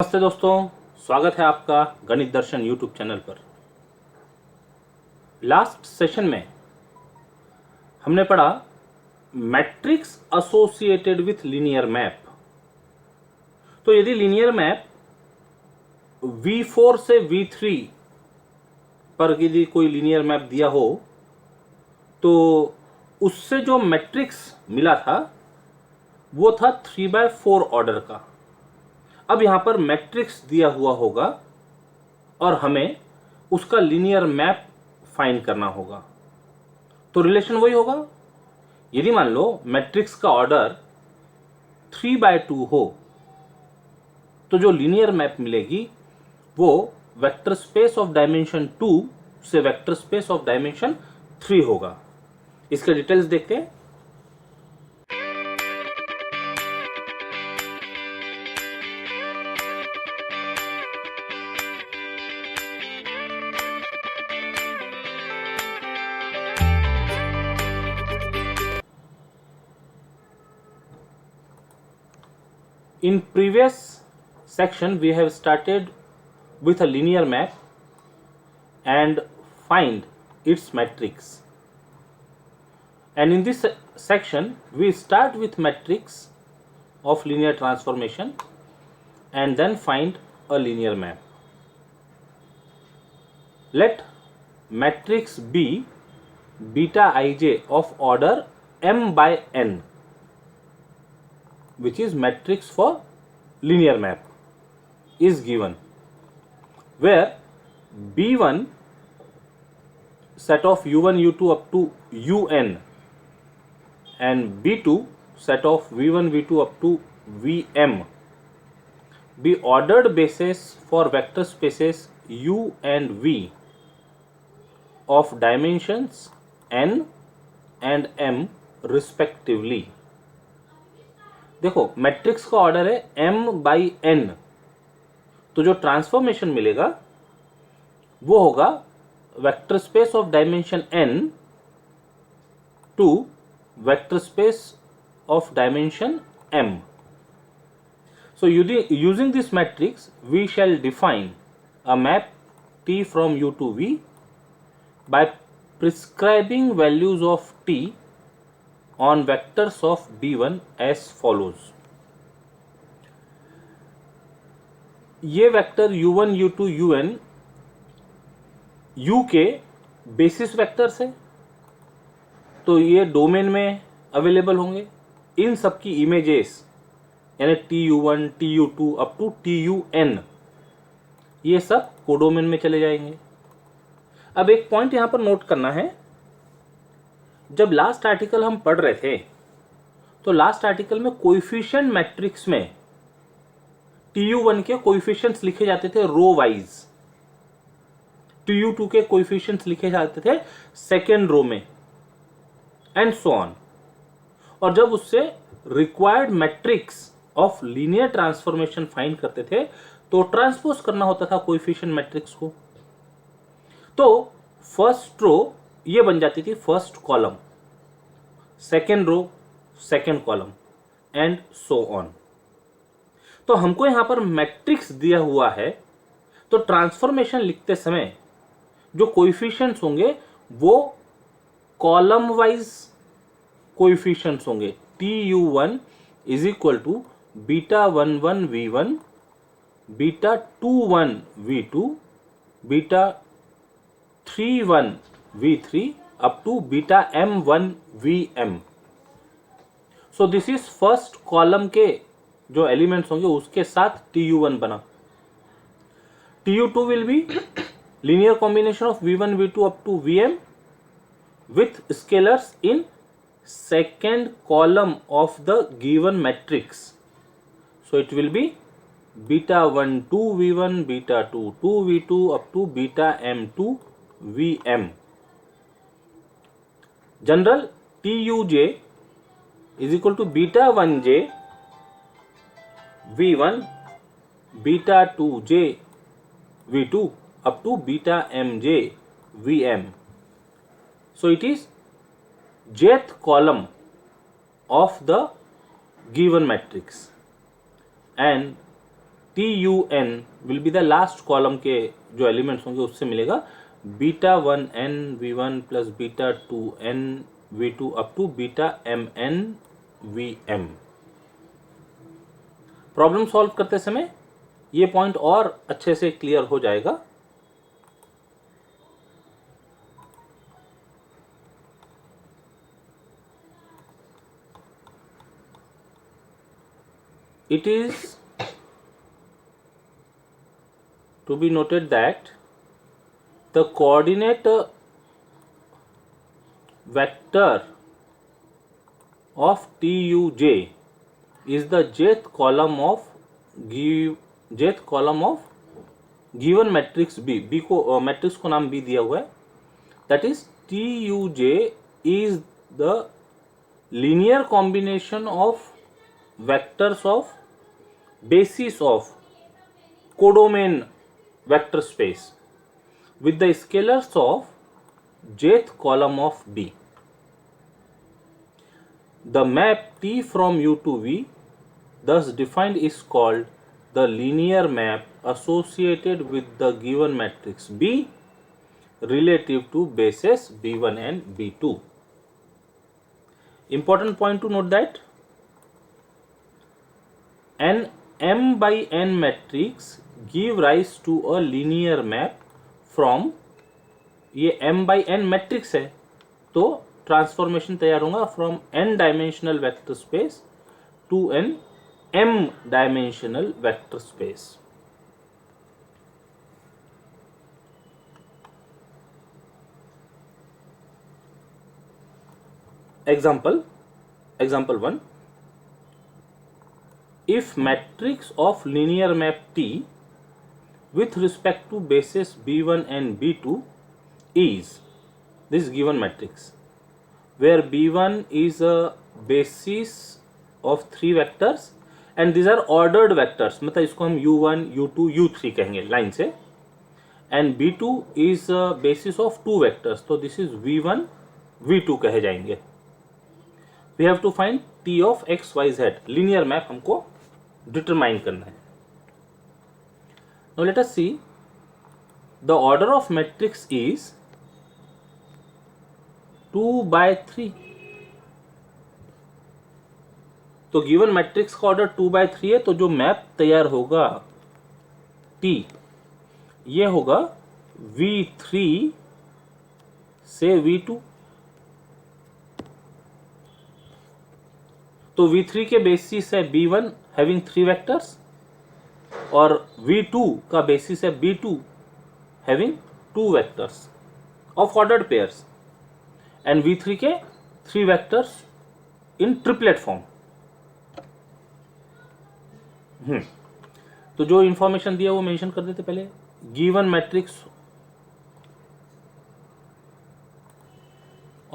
नमस्ते दोस्तों, स्वागत है आपका गणित दर्शन यूट्यूब चैनल पर। लास्ट सेशन में हमने पढ़ा matrix associated with linear map. तो यदि लीनियर मैप V4 से V3 पर यदि कोई लीनियर मैप दिया हो तो उससे जो मैट्रिक्स मिला था वो था 3/4 ऑर्डर का। अब यहां पर मैट्रिक्स दिया हुआ होगा और हमें उसका लीनियर मैप फाइंड करना होगा। तो रिलेशन वही होगा। यदि मान लो मैट्रिक्स का ऑर्डर 3/2 हो तो जो लीनियर मैप मिलेगी वो वेक्टर स्पेस ऑफ डायमेंशन 2 से वेक्टर स्पेस ऑफ डायमेंशन 3 होगा। इसके डिटेल्स देखते हैं। In previous section we have started with a linear map and find its matrix, and in this section we start with matrix of linear transformation and then find a linear map. Let matrix be beta ij of order m by n, which is matrix for linear map, is given, where B1 set of U1 U2 up to UN and B2 set of V1 V2 up to Vm be ordered basis for vector spaces U and V of dimensions n and m respectively. देखो matrix का order है m/n, तो जो transformation मिलेगा वो होगा vector space of dimension n to vector space of dimension m. So using this matrix we shall define a map T from U to V by prescribing values of T on vectors of B1 as follows. ये vector U1 U2 UN U के basis vectors है, तो ये domain में available होंगे। इन सब की images यानी TU1 TU2 up to TUN ये सब कोडोमेन में चले जाएंगे। अब एक पॉइंट यहां पर नोट करना है, जब लास्ट आर्टिकल हम पढ़ रहे थे तो लास्ट आर्टिकल में कोएफिशिएंट मैट्रिक्स में TU1 के कोएफिशिएंट्स लिखे जाते थे रो वाइज, TU2 के कोएफिशिएंट्स लिखे जाते थे सेकेंड रो में, एंड सो ऑन। और जब उससे required matrix of linear transformation find करते थे तो ट्रांसपोज करना होता था कोएफिशिएंट मैट्रिक्स को। तो फर्स्ट रो ये बन जाती थी first column, second row second column, and so on. तो हमको यहां पर मैट्रिक्स दिया हुआ है, तो ट्रांसफॉर्मेशन लिखते समय जो कोएफिशिएंट्स होंगे वो कॉलम वाइज कोएफिशिएंट्स होंगे। TU1 is equal to beta 11 V1, beta 21 V2, beta 31 V3 up to beta M1 Vm. So this is first column के जो एलिमेंट्स होंगे उसके साथ TU1 बना। TU2 will be linear combination of V1 V2 up to Vm with scalars in second column of the given matrix. So it will be beta 1 2 V1, beta 2 2 V2 up to beta M2 Vm. General TUJ is equal to beta 1j V1, beta 2j V2 up to beta mj Vm. So it is jth column of the given matrix, and TUN will be the last column के जो elements होंगे उससे मिलेगा beta 1n V1 plus beta 2n V2 up to beta mn Vm। Problem solve करते समय ये point और अच्छे से क्लियर हो जाएगा। It is to be noted that the coordinate vector of TUJ is the jth column of given matrix B। B को matrix को नाम B दिया हुआ है। That is TUJ is the linear combination of vectors of basis of codomain vector space with the scalars of jth column of B। The map T from U to V thus defined is called the linear map associated with the given matrix B relative to bases B1 and B2। Important point to note that an m by n matrix give rise to a linear map from, ये m by n matrix है तो transformation तैयार होगा from n dimensional vector space to an m dimensional vector space. Example 1, if matrix of linear map T with respect to bases B1 and B2 is this given matrix where B1 is a basis of 3 vectors and these are ordered vectors, मतलब इसको हम U1 U2 U3 कहेंगे line से, and B2 is a basis of 2 vectors तो this is V1 V2 कहे जाएंगे। We have to find T of x y z, linear map हमको determine करना है। Now let us see the order of matrix is 2 by 3। तो given matrix का order 2 by 3 है तो जो मैप तैयार होगा T ये होगा V3 से V2। तो V3 के बेसिस है B1 हैविंग 3 वेक्टर्स और V2 का बेसिस है B2 having 2 vectors of ordered pairs and V3 के 3 वेक्टर्स इन ट्रिपलेट फॉर्म। तो जो इंफॉर्मेशन दिया वो मेंशन कर देते पहले। Given matrix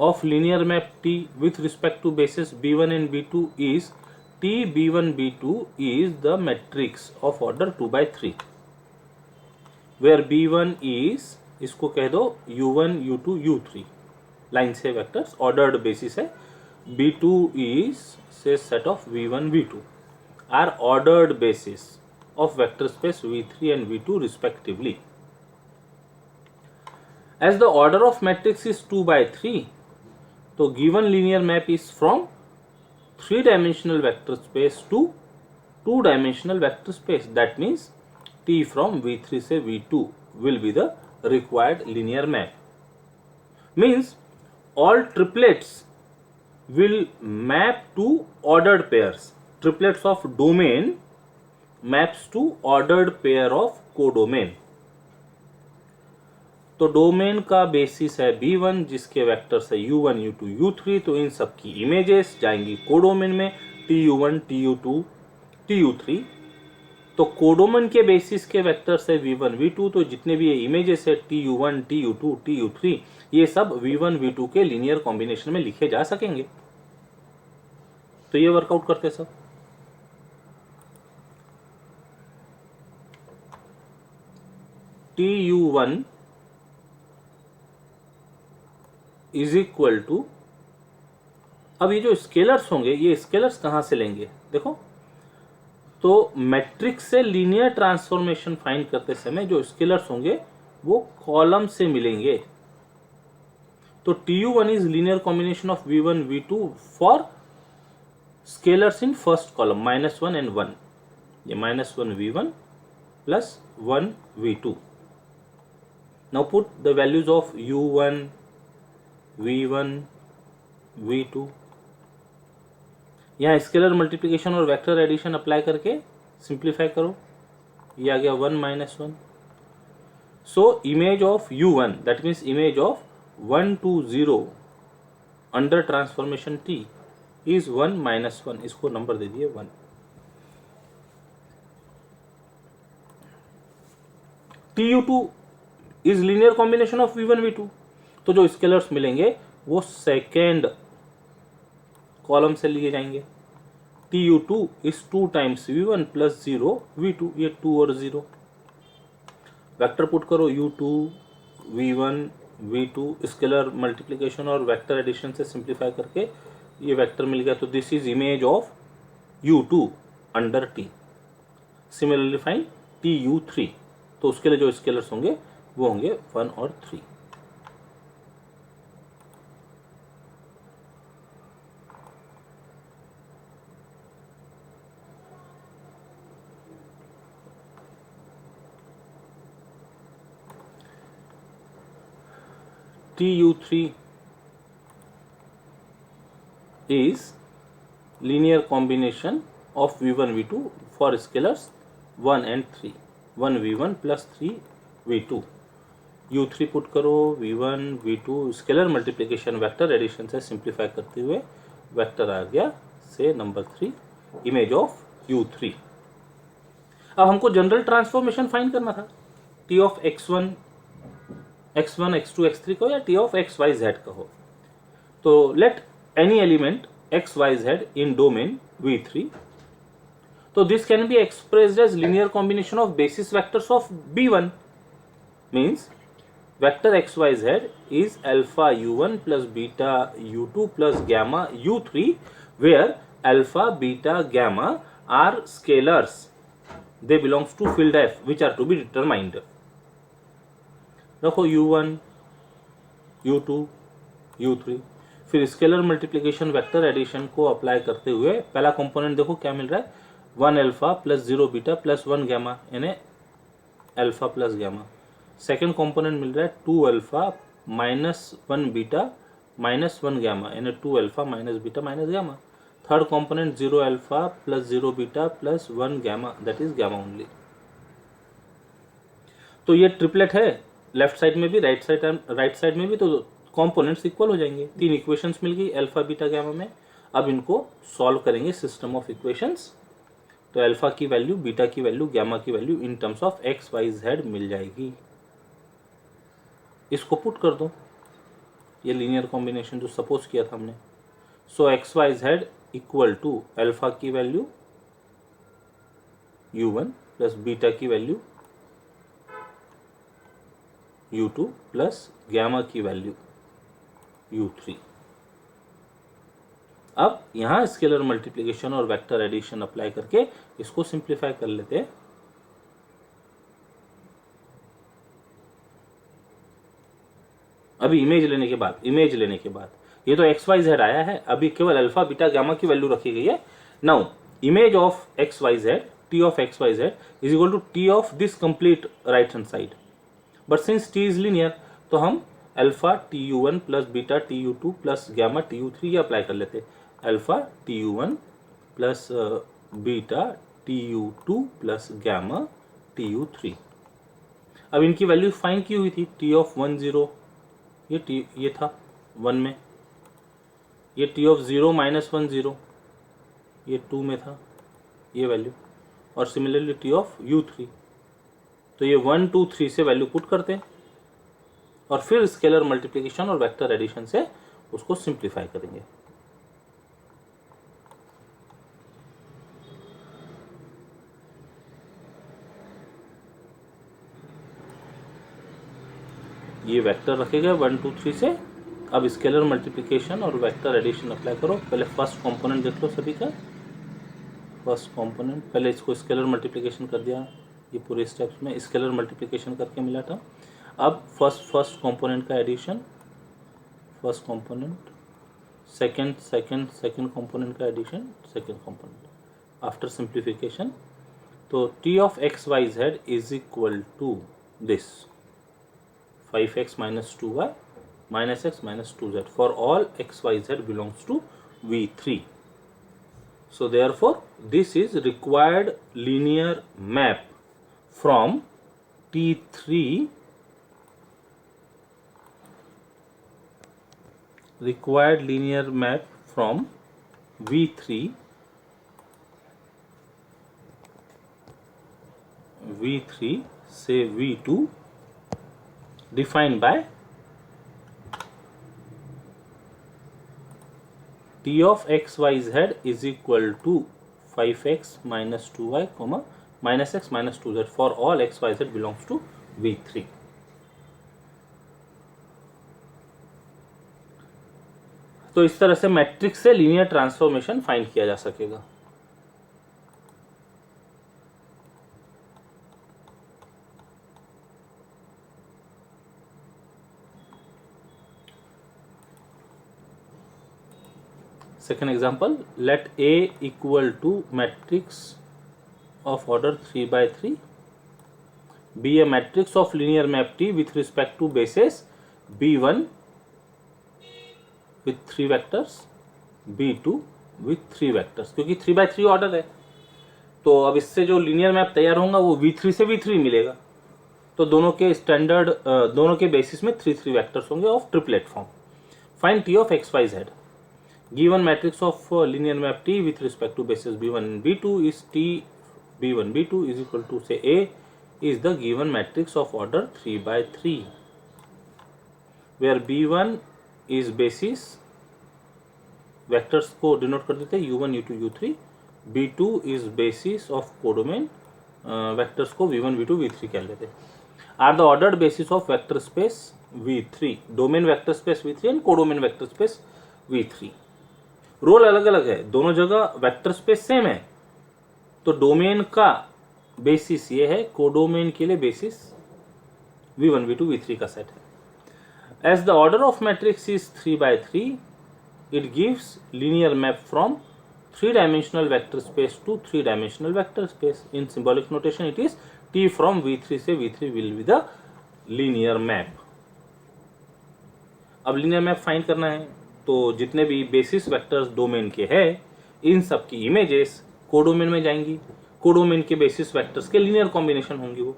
of linear map T with respect to bases B1 and B2 is T B1 B2 is the matrix of order 2 by 3 where B1 is, इसको कह दो U1 U2 U3 लाइन से vectors ordered basis है। B2 is से set of V1 V2 are ordered basis of vector space V3 and V2 respectively। As the order of matrix is 2 by 3 तो given linear map is from 3 dimensional vector space to 2 dimensional vector space, that means T from V3 से V2 will be the required linear map। Means all triplets will map to ordered pairs, triplets of domain maps to ordered pair of codomain। तो domain का basis है B1 जिसके vectors है U1 U2 U3 तो इन सब की images जाएंगी codomain में TU1 TU2 TU3। तो कोडोमेन के बेसिस के वेक्टर्स है V1 V2 तो जितने भी ये इमेजेस है TU1 TU2 TU3 ये सब V1 V2 के लीनियर कॉम्बिनेशन में लिखे जा सकेंगे। तो ये वर्कआउट करते सब। TU1 इज इक्वल टू, अब ये जो स्केलर्स होंगे ये स्केलर्स कहां से लेंगे देखो। तो मैट्रिक्स से लीनियर ट्रांसफॉर्मेशन फाइंड करते समय जो स्केलर्स होंगे वो कॉलम से मिलेंगे। तो Tu1 is linear combination of V1 V2 for scalars in first column -1 and 1। ये -1 V1 plus 1 V2। Now put the values of U1 V1 V2। यहाँ स्केलर मल्टीप्लिकेशन और वेक्टर एडिशन अप्लाई करके simplify करो। ये आ गया 1 -1। So image of U1 that means image of 1 to 0 under transformation T is 1 -1। इसको number दे दिए 1। Tu2 is linear combination of V1 V2। तो जो स्केलर्स मिलेंगे वो सेकेंड कॉलम से लिए जाएंगे। Tu2 is 2 times V1 plus 0 V2। ये 2 और 0 वेक्टर पुट करो। U2 V1 V2 scalar multiplication और वेक्टर एडिशन से सिंप्लीफाई करके ये वेक्टर मिल गया। तो this is image of U2 under T। Similarly find Tu3। तो उसके लिए जो स्केलर्स होंगे वो होंगे 1 और 3। Tu3 is linear combination of V1 V2 for scalars 1 and 3। 1 V1 plus 3 V2। U3 put करो। V1 V2 scalar multiplication vector addition से सिंप्लीफाई करते हुए वेक्टर आ गया से नंबर 3 इमेज ऑफ U3। अब हमको जनरल ट्रांसफॉर्मेशन फाइंड करना था। T of x1 x2 x3 को या T of x y z कहो। तो let any element x y z in domain V3। तो this can be expressed as linear combination of basis vectors of B1। Means vector x y z is alpha U1 plus beta U2 plus gamma U3 where alpha beta gamma are scalars। they belongs to field F which are to be determined। रखो U1 U2 U3। फिर scalar multiplication vector addition को apply करते हुए पहला component देखो क्या मिल रहा है 1 alpha plus 0 beta plus 1 gamma यानी alpha plus gamma. Second component मिल रहा है 2 alpha minus 1 beta minus 1 gamma यानी 2 alpha minus beta minus gamma. Third component 0 alpha plus 0 beta plus 1 gamma that is gamma only. तो ये triplet है left side में भी राइट साइड में भी। तो कंपोनेंट्स इक्वल हो जाएंगे। 3 इक्वेशंस मिल गई अल्फा बीटा गैमा में। अब इनको सॉल्व करेंगे सिस्टम ऑफ इक्वेशंस। तो अल्फा की वैल्यू बीटा की वैल्यू गैमा की value in terms of x y z मिल जाएगी। इसको पुट कर दो ये लीनियर कॉम्बिनेशन जो सपोज किया था हमने। So x y z equal to alpha की वैल्यू U1 प्लस बीटा की वैल्यू U2 प्लस गैमा की वैल्यू U3। अब यहां स्केलर मल्टीप्लिकेशन और वेक्टर एडिशन अप्लाई करके इसको सिंप्लीफाई कर लेते हैं। अभी इमेज लेने के बाद ये तो एक्स वाई जेड आया है। अभी केवल अल्फा बीटा गामा की वैल्यू रखी गई है। Now image of x y z T of x y z is equal to T of this complete right hand side. But since T is linear तो हम alpha Tu1 plus beta Tu2 plus gamma Tu3 ये apply कर लेते। Alpha Tu1 plus beta Tu2 plus gamma Tu3। अब इनकी value find की हुई थी T ऑफ 1 0 ये था 1 में। ये T ऑफ 0 माइनस 1 0 ये 2 में था ये वैल्यू। और सिमिलरली T ऑफ U3 तो ये 1 2 3 से वैल्यू पुट करते हैं और फिर स्केलर मल्टीप्लिकेशन और वेक्टर एडिशन से उसको सिंप्लीफाई करेंगे। ये वेक्टर रखे गए 1 2 3 से। अब स्केलर मल्टीप्लिकेशन और वेक्टर एडिशन अप्लाई करो। पहले फर्स्ट कंपोनेंट देख लो सभी का। फर्स्ट कंपोनेंट, पहले इसको स्केलर मल्टीप्लिकेशन कर दिया, ये पूरे स्टेप्स में स्केलर मल्टीप्लिकेशन करके मिला था। अब फर्स्ट कंपोनेंट का addition, first component, second component का addition, second component after simplification. तो t of x y z is equal to this 5x minus 2y minus x minus 2z for all x, y, z belongs to V3. So therefore this is required linear map from T3, required linear map from V3 say V2 defined by T of x, y, z is equal to 5x minus 2y comma minus x minus 2z for all x, y, z belongs to V3. तो इस तरह से matrix से linear transformation find किया जा सकेगा। Second example, let A equal to matrix of order 3 by 3 be a matrix of linear map T with respect to bases B1 with 3 vectors, B2 with 3 vectors, क्योंकि 3 by 3 order है तो अब इससे जो linear map तैयार होगा वो V3 से V3 मिलेगा। तो दोनों के स्टैंडर्ड दोनों के बेसिस में 3 वेक्टर्स होंगे of triplet form. Find T of x, y, z. Given matrix of linear map T with respect to bases B1 and B2 is T B1 B2 is equal to, say, A is the given matrix of order 3 by 3 where B1 is basis, vectors को denote कर देते हैं U1 U2 U3, B2 is basis of codomain, vectors को V1 V2 V3 कह लेते हैं। are the ordered basis of vector space V3, domain vector space V3 and codomain vector space V3। Role अलग अलग है, दोनों जगह वेक्टर स्पेस सेम है, तो डोमेन का बेसिस ये है, कोडोमेन के लिए बेसिस V1 V2 V3 का सेट है। As the order of matrix is 3 by 3 it gives linear map from 3 dimensional vector space to 3 dimensional vector space. In symbolic notation it is T from V3 से V3 will be the linear map. अब linear map find करना है तो जितने भी basis vectors domain के हैं इन सब की इमेजेस कोडोमेन में जाएंगी, कोडोमेन के बेसिस वेक्टर्स के लीनियर कॉम्बिनेशन होंगे वो।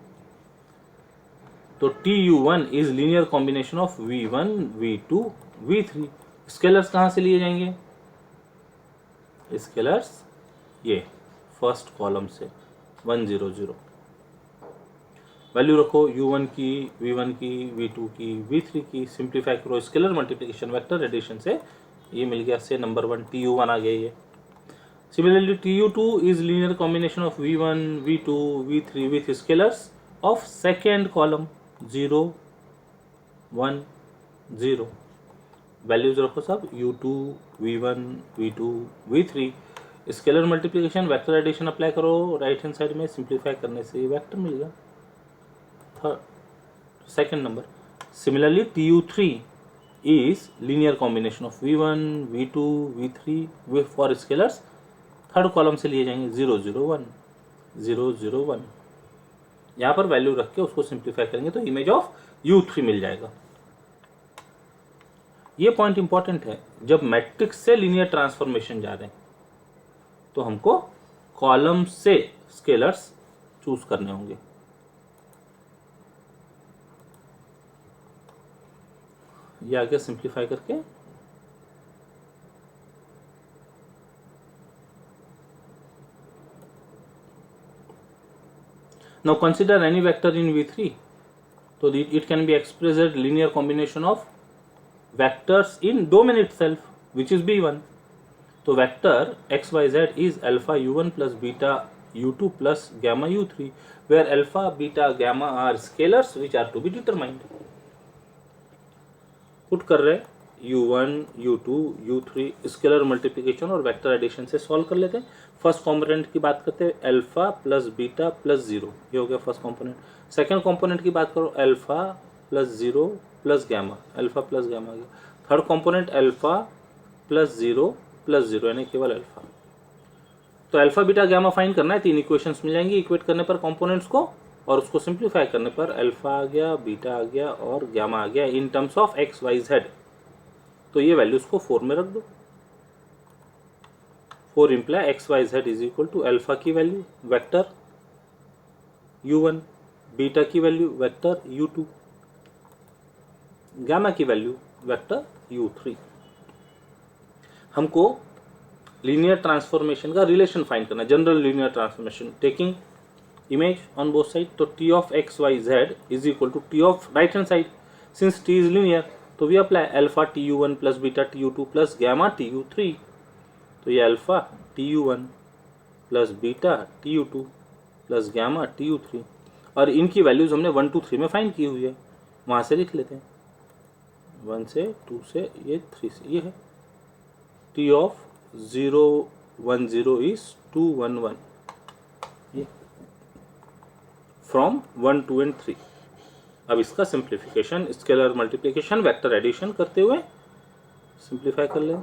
तो TU1 is linear combination of V1 V2 V3। Scalars कहां से लिए जाएंगे? स्केलर्स ये फर्स्ट कॉलम से 1 0 0 वैल्यू रखो U1 की, V1 की, V2 की, V3 की, सिंप्लीफाई करो स्केलर मल्टीप्लिकेशन वेक्टर एडिशन से ये मिल गया, से नंबर 1 TU1 आ गया ये। Similarly TU2 is linear combination of V1 V2 V3 with scalars of second column 0 1 0। Values रखो सब U2 V1 V2 V3, scalar multiplication vector addition apply करो राइट हैंड साइड में, सिंप्लीफाई करने से ये वेक्टर मिल गया second number. Similarly TU3 is linear combination of V1 V2 V3 with for scalars third column से लिए जाएंगे 0 0 1 0 0 1। यहाँ पर वैल्यू रख के उसको सिंप्लीफाई करेंगे तो इमेज ऑफ U3 मिल जाएगा। ये पॉइंट इंपॉर्टेंट है, जब मैट्रिक्स से लीनियर ट्रांसफॉर्मेशन जा रहे हैं तो हमको कॉलम से स्केलर्स चूज करने होंगे। ये आगे सिंप्लीफाई करके now consider any vector in V3, so it can be expressed as linear combination of vectors in domain itself which is B1। तो vector xyz is alpha U1 plus beta U2 plus gamma U3 where alpha beta gamma are scalars which are to be determined। Put कर रहे U1 U2 U3 scalar multiplication और vector addition से solve कर लेते हैं। First component की बात करते हैं alpha plus beta plus zero, ये हो गया फर्स्ट कंपोनेंट। सेकंड कंपोनेंट की बात करो alpha plus zero plus gamma, alpha plus gamma आ गया। Third component alpha plus zero यानी केवल अल्फा। तो अल्फा बीटा गैमा फाइंड करना है, तीन इक्वेशंस मिल जाएंगी इक्वेट करने पर कंपोनेंट्स को, और उसको सिंप्लीफाई करने पर अल्फा आ गया, बीटा आ गया और गैमा आ गया in terms of x y z. तो ये वैल्यूज को 4 में रख दो। 4 imply x y z is equal to alpha की वैल्यू वेक्टर u1, बीटा की वैल्यू वेक्टर u2, गैमा की वैल्यू वेक्टर u3। हमको लीनियर ट्रांसफॉर्मेशन का रिलेशन फाइंड करना है, general linear transformation taking image on both side. तो t of x y z is equal to t of right hand side, since t is linear तो we apply alpha tu1 plus beta tu2 plus gamma tu3। तो ये alpha tu1 plus beta tu2 plus gamma tu3, और इनकी values हमने 1 2 3 में find की हुई है, वहां से लिख लेते हैं। 1 से 2 से ये 3 से ये है t ऑफ 0 1 0 इज 2 1 1, ये फ्रॉम 1 2 एंड 3। अब इसका simplification scalar multiplication vector addition करते हुए सिंप्लीफाई कर लें।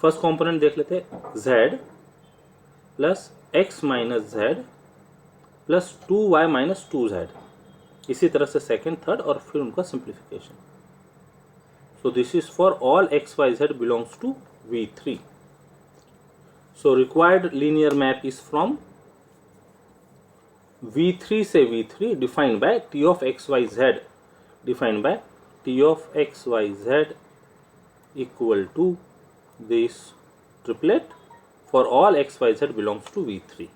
फर्स्ट कंपोनेंट देख लेते हैं z plus x minus z plus 2y minus 2z, इसी तरह से सेकेंड थर्ड और फिर उनका simplification. So this is for all x y z belongs to V3। So required linear map is from V3 से V3 defined by t of x y z, defined by t of x y z equal to this triplet for all x y z belongs to V3।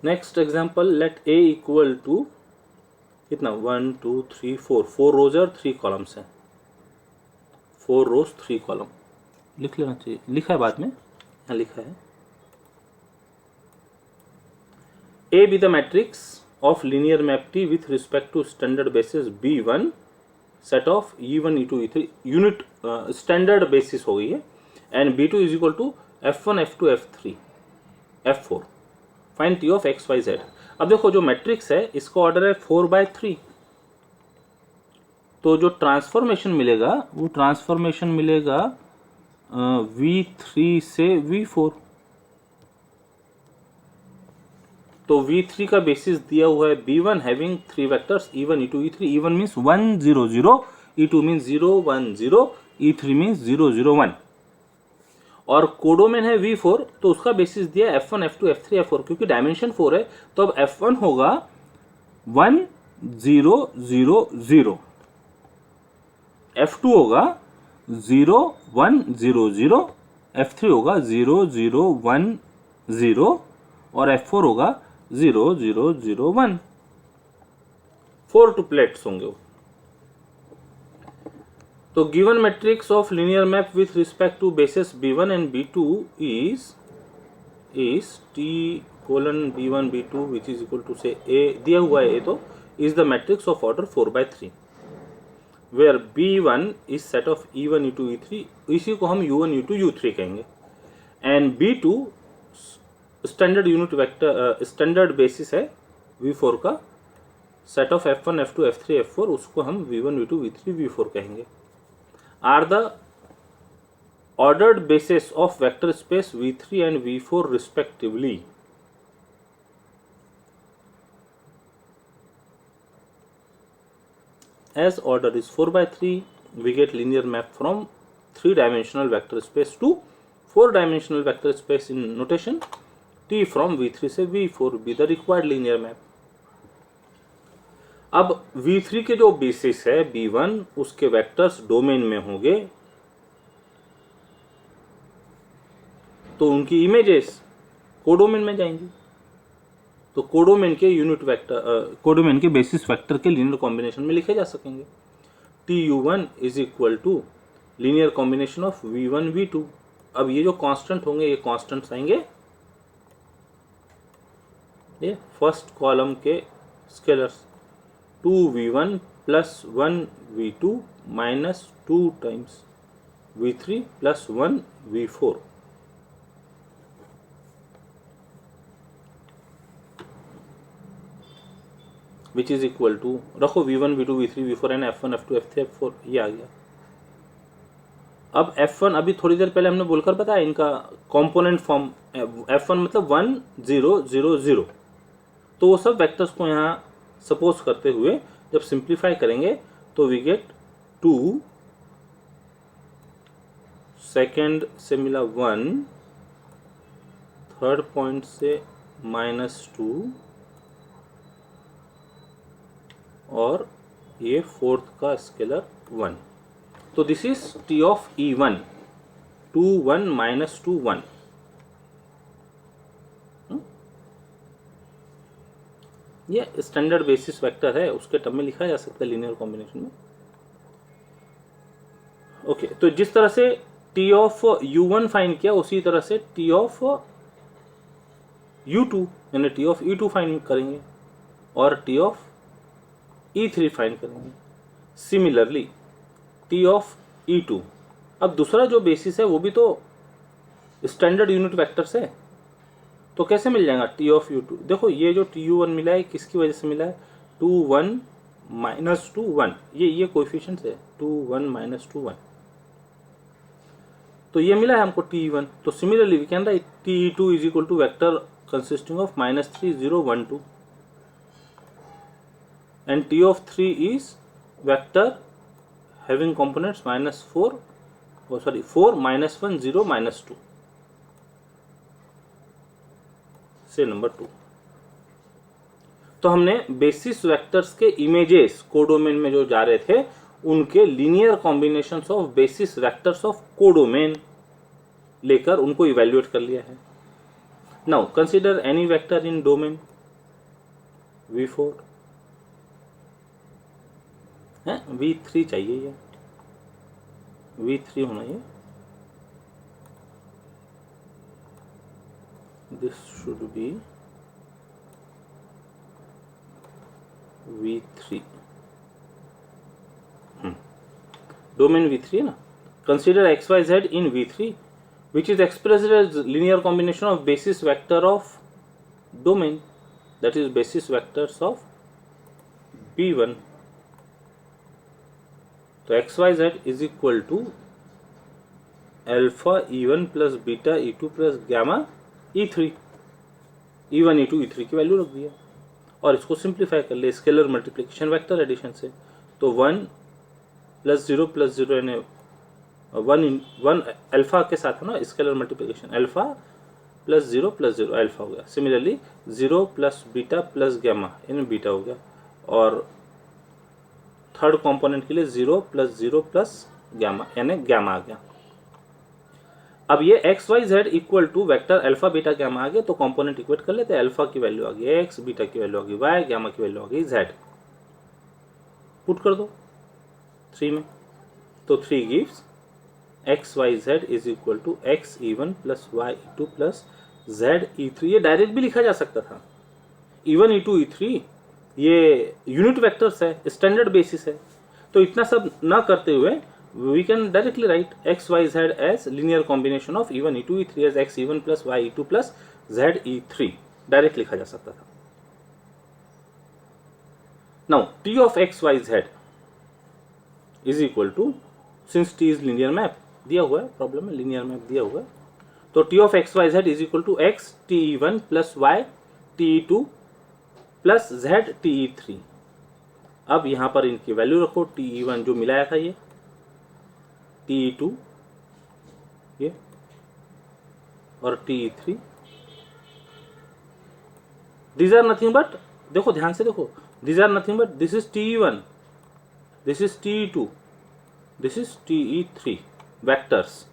Next example, let a equal to कितना 1 2 3 4, 4 रोज और 3 columns हैं, 4 रोज 3 column लिख लेना चाहिए, लिखा है बाद में, यहाँ लिखा है A be the matrix of linear map T with respect to standard basis B1 set of E1 E2 E3 unit standard basis हो गई है, and B2 is equal to F1 F2 F3 F4। Find T of x y z. अब देखो जो matrix है इसका order है 4/3, तो जो ट्रांसफॉर्मेशन मिलेगा वो ट्रांसफॉर्मेशन मिलेगा V3 से V4। तो V3 का बेसिस दिया हुआ है B1 having 3 vectors E1 E2 E3। E1 means 1 0 0, E2 means 0 1 0, E3 means 0 0 1, और कोडोमेन है V4 तो उसका बेसिस दिया F1 F2 F3 F4, क्योंकि डायमेंशन 4 है तो अब F1 होगा 1 0 0 0, F2 होगा 0 1 0 0, F3 होगा 0 0 1 0 और F4 होगा 0 0 0 1। 4 ट्रिपलेट्स होंगे वो। तो given matrix of linear map with respect to basis B1 and B2 is T colon B1 B2 which is equal to से A दिया हुआ है, तो is the matrix of order 4/3 where B1 is set of E1 E2 E3, इसी को हम U1 U2 U3 कहेंगे, and B2 standard unit vector standard basis है V4 का, set of F1 F2 F3 F4 उसको हम V1 V2 V3 V4 कहेंगे, are the ordered basis of vector space V3 and V4 रिस्पेक्टिवली। As order is 4/3, we get linear map from 3-dimensional vector space to 4-dimensional vector space in notation T from V3 से V4 be the required linear map। अब V3 के जो basis है B1 उसके vectors domain में होंगे, तो उनकी इमेजेस कोडोमेन में जाएंगी। तो कोडोमेन के यूनिट वेक्टर, कोडोमेन के बेसिस वेक्टर के लीनियर कॉम्बिनेशन में लिखे जा सकेंगे। TU1 is equal to linear combination of V1 V2। अब ये जो कांस्टेंट होंगे ये कांस्टेंट्स आएंगे ये फर्स्ट कॉलम के scalars, 2V1 plus 1V2 minus 2 times V3 plus 1V4। Which is equal to, रखो V1 V2 V3 V4 and F1 F2 F3 F4, ये आ गया। अब F1 अभी थोड़ी देर पहले हमने बोलकर बताया इनका कंपोनेंट फॉर्म, F1 मतलब 1 0 0 0। तो वो सब वेक्टर्स को यहाँ सपोज करते हुए जब सिंप्लीफाई करेंगे तो वी गेट 2, सेकेंड से मिला 1, थर्ड पॉइंट से -2 और ये फोर्थ का स्केलर 1। तो this is T of E1, 2 1 minus 2 1। ये स्टैंडर्ड बेसिस वेक्टर है, उसके टर्म में लिखा जा सकता है लीनियर कॉम्बिनेशन में। ओके, तो जिस तरह से T ऑफ U1 फाइंड किया उसी तरह से T ऑफ U2 यानी T ऑफ E2 फाइंड करेंगे और T ऑफ E3 फाइंड करेंगे। सिमिलरली T ऑफ E2, अब दूसरा जो बेसिस है वो भी तो स्टैंडर्ड यूनिट वेक्टर्स है, तो कैसे मिल जाएगा T ऑफ U2? देखो ये जो TU1 मिला है किसकी वजह से मिला है, 2 1 माइनस 2 1, ये कोएफिशिएंट्स है 2 1 माइनस 2 1, तो ये मिला है हमको TE1। तो similarly we can write TE2 is equal to vector consisting of -3 0 1 2 and T of 3 is vector having components -4, oh sorry 4 -1 0 -2 से नंबर 2। तो हमने बेसिस वेक्टर्स के इमेजेस कोडोमेन में जो जा रहे थे उनके linear combinations of basis vectors of codomain लेकर उनको इवेल्युएट कर लिया है। नाउ कंसीडर एनी वेक्टर इन डोमेन V4 है, V3 चाहिए, ये V3 होना, ये this should be V3, domain V3 है ना। Consider XYZ in V3 which is expressed as linear combination of basis vector of domain, that is basis vectors of B1। तो XYZ is equal to alpha E1 plus beta E2 plus gamma E3, E1 E2 E3 की value रख दिया और इसको simplify कर ले scalar multiplication vector addition से। तो 1 प्लस 0 प्लस 0 यानी 1 अल्फा के साथ है ना scalar multiplication, alpha plus 0 plus 0 alpha हो गया। Similarly 0 plus beta plus gamma यानी बीटा हो गया और थर्ड कंपोनेंट के लिए 0 प्लस गामा यानी गामा आ गया। अब ये XYZ equal to vector alpha beta gamma आ गया, तो कंपोनेंट इक्वेट कर लेते हैं। अल्फा की वैल्यू आ गई X, बीटा की वैल्यू आ गई Y, गामा की वैल्यू आ गई Z। पुट कर दो 3 में, तो 3 gives XYZ is equal to XE1 plus YE2 plus ZE3। ये डायरेक्ट भी लिखा जा सकता था, E1 E2 E3 ये यूनिट वेक्टर्स है, स्टैंडर्ड बेसिस है। तो इतना सब ना करते हुए we can directly write XYZ as linear combination of E1 E2 E3 as XE1 plus YE2 plus ZE3, direct लिखा जा सकता था। Now T of XYZ is equal to, since T is linear map दिया हुआ है problem में, linear map दिया हुआ है, तो T of XYZ is equal to X TE1 plus Y TE2 plus Z TE3। अब यहां पर इनकी वैल्यू रखो, TE1 जो मिलाया था ये, TE2 ये और TE3, these are nothing but, देखो ध्यान से देखो, these are nothing but this is TE1, this is TE2, this is TE3 vectors।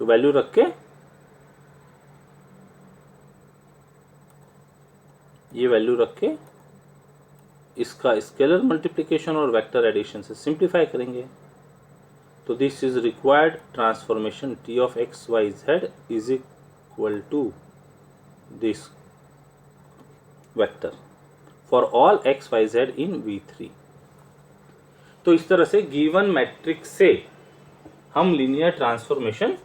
Value रख के ये वैल्यू रख के इसका स्केलर मल्टीप्लिकेशन और वेक्टर एडिशन से सिंप्लीफाई करेंगे। तो this is required transformation T of x y z is equal to this vector for all x y z in V3। तो इस तरह से गिवन मैट्रिक्स से हम लीनियर ट्रांसफॉर्मेशन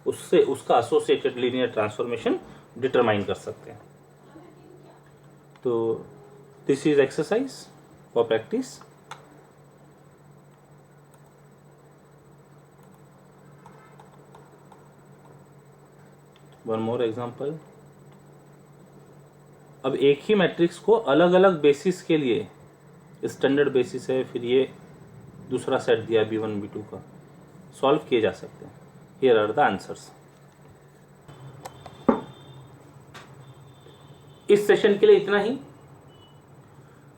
उससे उसका एसोसिएटेड लीनियर ट्रांसफॉर्मेशन डिटरमाइन कर सकते हैं। तो this is exercise for practice. One more example. अब एक ही मैट्रिक्स को अलग अलग बेसिस के लिए, स्टैंडर्ड बेसिस है, फिर ये दूसरा सेट दिया B1 B2 का, सॉल्व किए जा सकते हैं। Here are the answers. इस सेशन के लिए इतना ही।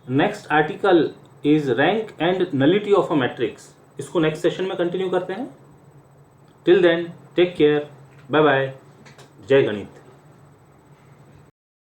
Next article is rank and nullity of a matrix. इसको नेक्स्ट सेशन में कंटिन्यू करते हैं। Till then take care, bye bye, जय गणित।